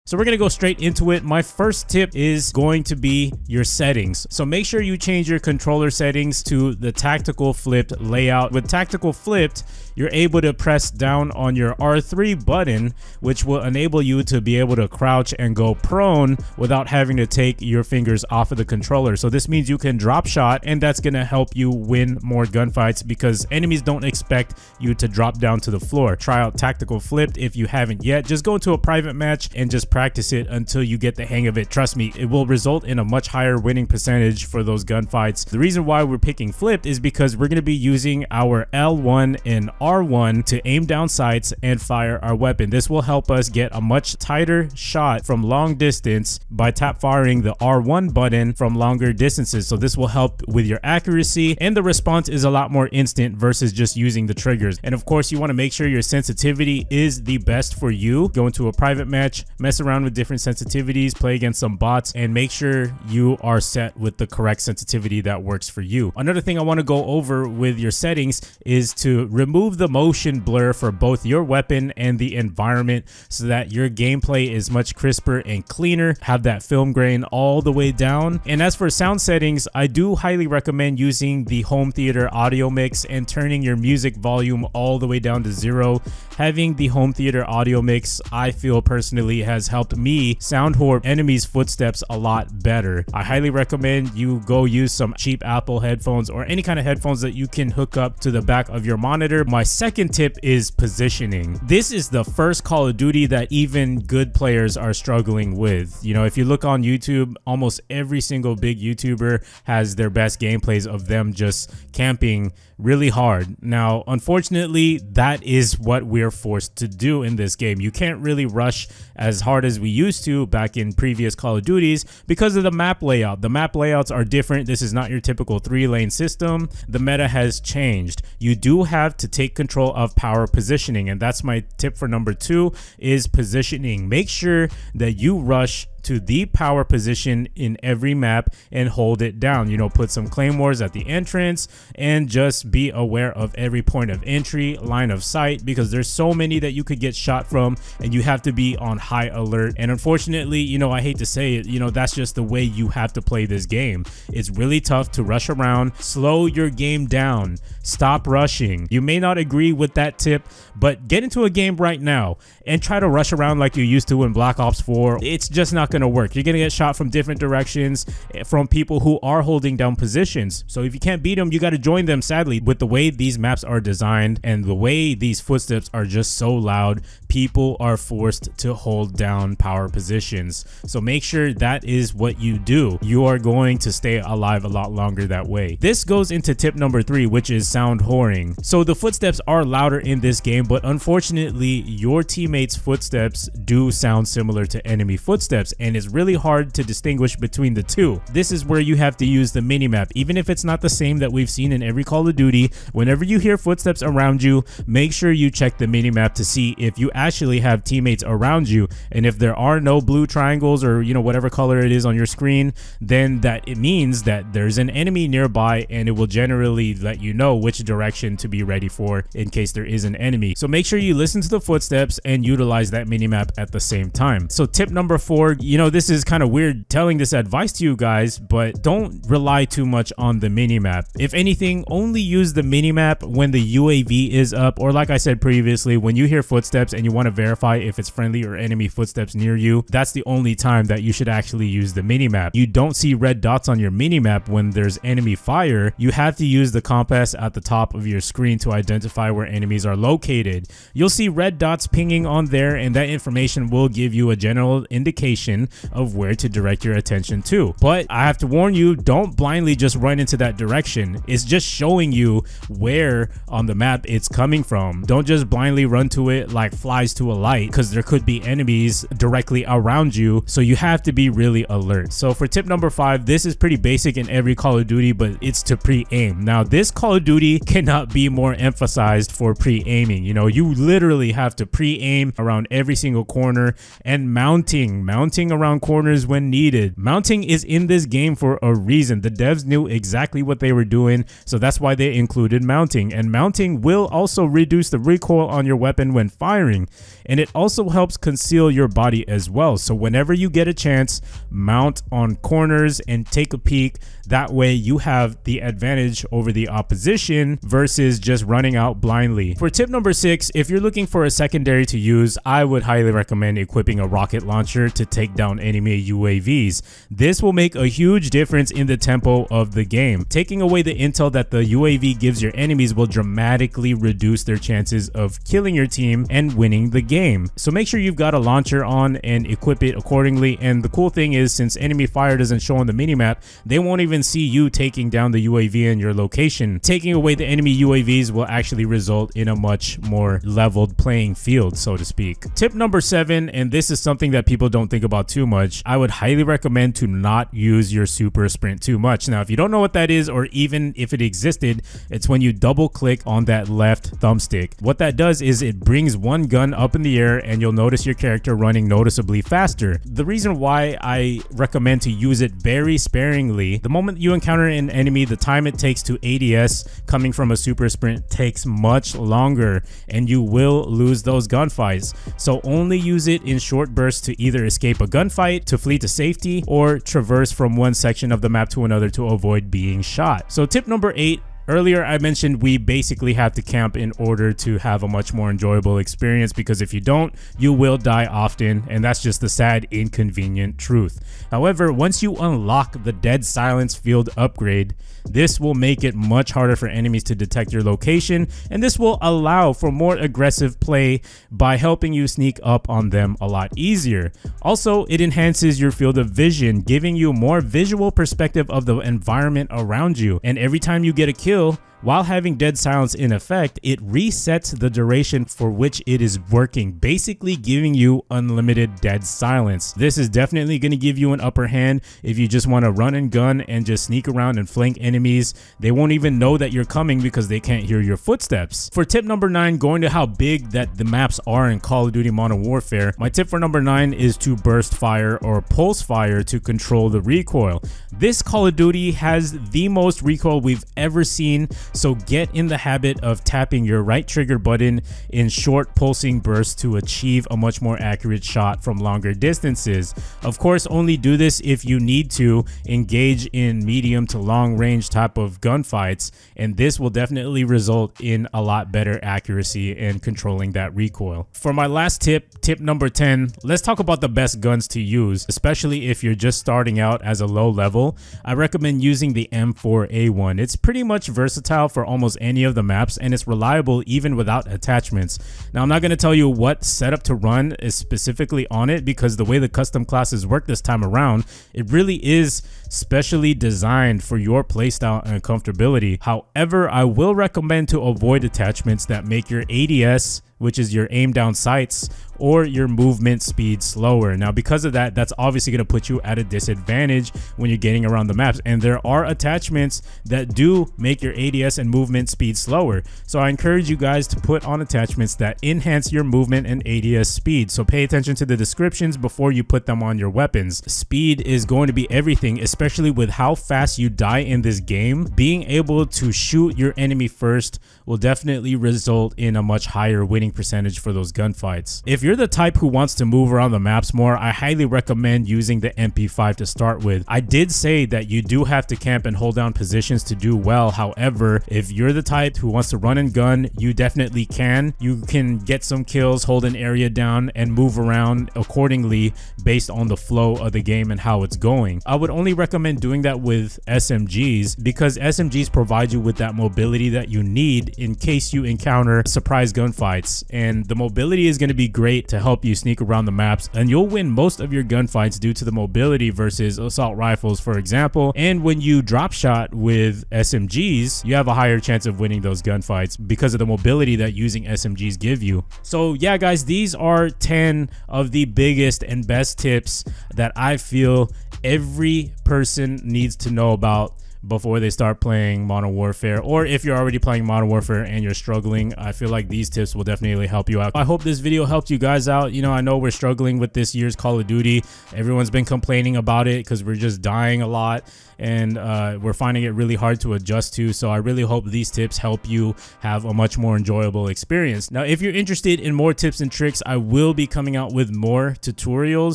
So we're gonna go straight into it. My first tip is going to be your settings. So make sure you change your controller settings to the tactical flipped layout. With tactical flipped, you're able to press down on your R3 button, which will enable you to be able to crouch and go prone without having to take your fingers off of the controller. So this means you can drop shot, and that's gonna help you win more gunfights because enemies don't expect you to drop down to the floor. Try out tactical flipped if you haven't yet. Just go into a private match and just practice it until you get the hang of it. Trust me, it will result in a much higher winning percentage for those gunfights. The reason why we're picking flipped is because we're gonna be using our L1 and R1 to aim down sights and fire our weapon. This will help us get a much tighter shot from long distance by tap firing the R1 button from longer distances. So this will help with your accuracy, and the response is a lot more instant versus just using the triggers. And of course, you want to make sure your sensitivity is the best for you. Go into a private match, mess around with different sensitivities, play against some bots, and make sure you are set with the correct sensitivity that works for you. Another thing I want to go over with your settings is to remove the motion blur for both your weapon and the environment so that your gameplay is much crisper and cleaner. Have that film grain all the way down. And as for sound settings, I do highly recommend using the home theater audio mix and turning your music volume all the way down to 0. Having the home theater audio mix, I feel personally, has helped me sound whore enemies' footsteps a lot better. I highly recommend you go use some cheap Apple headphones or any kind of headphones that you can hook up to the back of your monitor. My second tip is positioning. This is the first Call of Duty that even good players are struggling with. You know, if you look on YouTube, almost every single big YouTuber has their best gameplays of them just camping really hard. Now, unfortunately, that is what we're forced to do in this game. You can't really rush as hard as we used to back in previous Call of Duties because of the map layout. The map layouts are different. This is not your typical 3-lane system. The meta has changed. You do have to take control of power positioning, and that's my tip for number 2 is positioning. Make sure that you rush to the power position in every map and hold it down. You know, put some claymores at the entrance and just be aware of every point of entry, line of sight, because there's so many that you could get shot from and you have to be on high alert. And unfortunately, you know, I hate to say it, you know, that's just the way you have to play this game. It's really tough to rush around. Slow your game down. Stop rushing. You may not agree with that tip, but get into a game right now and try to rush around like you used to in Black Ops 4. It's just not going to work. You're going to get shot from different directions from people who are holding down positions. So if you can't beat them, you got to join them. Sadly, with the way these maps are designed and the way these footsteps are just so loud, people are forced to hold down power positions. So make sure that is what you do. You are going to stay alive a lot longer that way. This goes into tip number 3, which is sound whoring. So the footsteps are louder in this game, but unfortunately your teammates' footsteps do sound similar to enemy footsteps, and it's really hard to distinguish between the two. This is where you have to use the minimap. Even if it's not the same that we've seen in every Call of Duty, whenever you hear footsteps around you, make sure you check the minimap to see if you actually have teammates around you. And if there are no blue triangles or, you know, whatever color it is on your screen, then that it means that there's an enemy nearby, and it will generally let you know which direction to be ready for in case there is an enemy. So make sure you listen to the footsteps and utilize that minimap at the same time. So tip number 4, you know, this is kind of weird telling this advice to you guys, but don't rely too much on the minimap. If anything, only use the minimap when the UAV is up, or like I said previously, when you hear footsteps and you want to verify if it's friendly or enemy footsteps near you, that's the only time that you should actually use the minimap. You don't see red dots on your minimap when there's enemy fire. You have to use the compass at the top of your screen to identify where enemies are located. You'll see red dots pinging on there, and that information will give you a general indication of where to direct your attention to. But I have to warn you, don't blindly just run into that direction. It's just showing you where on the map it's coming from. Don't just blindly run to it like flies to a light, because there could be enemies directly around you, so you have to be really alert. So for tip number 5, this is pretty basic in every Call of Duty, but it's to pre-aim. Now this Call of Duty cannot be more emphasized for pre-aiming. You know, you literally have to pre-aim around every single corner, and mounting around corners when needed. Mounting is in this game for a reason. The devs knew exactly what they were doing, so that's why they included mounting. And mounting will also reduce the recoil on your weapon when firing, and it also helps conceal your body as well. So whenever you get a chance, mount on corners and take a peek. That way you have the advantage over the opposition versus just running out blindly. For tip number 6, if you're looking for a secondary to use, I would highly recommend equipping a rocket launcher to take down enemy UAVs. This will make a huge difference in the tempo of the game. Taking away the intel that the UAV gives your enemies will dramatically reduce their chances of killing your team and winning the game. So make sure you've got a launcher on and equip it accordingly. And the cool thing is, since enemy fire doesn't show on the minimap, they won't even see you taking down the UAV in your location. Taking away the enemy UAVs will actually result in a much more leveled playing field, so to speak. Tip number 7, and this is something that people don't think about too much, I would highly recommend to not use your super sprint too much. Now, if you don't know what that is, or even if it existed, it's when you double click on that left thumbstick. What that does is it brings one gun up in the air and you'll notice your character running noticeably faster. The reason why I recommend to use it very sparingly, the moment you encounter an enemy, the time it takes to ADS coming from a super sprint takes much longer and you will lose those gunfights. So only use it in short bursts to either escape a gunfight, to flee to safety, or traverse from one section of the map to another to avoid being shot. So tip number 8, earlier I mentioned we basically have to camp in order to have a much more enjoyable experience, because if you don't, you will die often, and that's just the sad, inconvenient truth. However, once you unlock the Dead Silence field upgrade, this will make it much harder for enemies to detect your location, and this will allow for more aggressive play by helping you sneak up on them a lot easier. Also, it enhances your field of vision, giving you more visual perspective of the environment around you, and every time you get a kill, while having Dead Silence in effect, it resets the duration for which it is working, basically giving you unlimited Dead Silence. This is definitely going to give you an upper hand if you just want to run and gun and just sneak around and flank enemies. They won't even know that you're coming because they can't hear your footsteps. For tip number 9, going to how big that the maps are in Call of Duty Modern Warfare, my tip for number 9 is to burst fire or pulse fire to control the recoil. This Call of Duty has the most recoil we've ever seen, so get in the habit of tapping your right trigger button in short pulsing bursts to achieve a much more accurate shot from longer distances. Of course, only do this if you need to engage in medium to long range type of gunfights, and this will definitely result in a lot better accuracy in controlling that recoil. For my last tip, tip number 10, let's talk about the best guns to use, especially if you're just starting out as a low level. I recommend using the M4A1. It's pretty much versatile for almost any of the maps, and it's reliable even without attachments. Now, I'm not going to tell you what setup to run is specifically on it, because the way the custom classes work this time around, it really is specially designed for your playstyle and comfortability. However, I will recommend to avoid attachments that make your ADS, which is your aim down sights, or your movement speed slower. Now, because of that, that's obviously going to put you at a disadvantage when you're getting around the maps, and there are attachments that do make your ADS and movement speed slower. So I encourage you guys to put on attachments that enhance your movement and ADS speed. So pay attention to the descriptions before you put them on your weapons. Speed is going to be everything, especially with how fast you die in this game. Being able to shoot your enemy first will definitely result in a much higher winning percentage for those gunfights. If you're the type who wants to move around the maps more, I highly recommend using the MP5 to start with. I did say that you do have to camp and hold down positions to do well. However, if you're the type who wants to run and gun, you definitely can. You can get some kills, hold an area down, and move around accordingly based on the flow of the game and how it's going. I would only recommend doing that with SMGs, because SMGs provide you with that mobility that you need in case you encounter surprise gunfights, and the mobility is going to be great to help you sneak around the maps, and you'll win most of your gunfights due to the mobility versus assault rifles, for example. And when you drop shot with SMGs, you have a higher chance of winning those gunfights because of the mobility that using SMGs give you. So yeah, guys, these are 10 of the biggest and best tips that I feel every person needs to know about before they start playing Modern Warfare, or if you're already playing Modern Warfare and you're struggling, I feel like these tips will definitely help you out. I hope this video helped you guys out. You know, I know we're struggling with this year's Call of Duty. Everyone's been complaining about it because we're just dying a lot, and we're finding it really hard to adjust to. So I really hope these tips help you have a much more enjoyable experience. Now, if you're interested in more tips and tricks, I will be coming out with more tutorials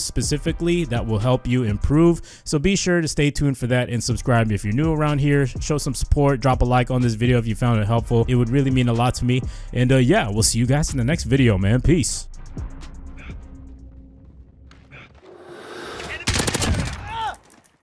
specifically that will help you improve. So be sure to stay tuned for that and subscribe if you're new around here. Show some support, drop a like on this video if you found it helpful. It would really mean a lot to me. And yeah, we'll see you guys in the next video, man. Peace.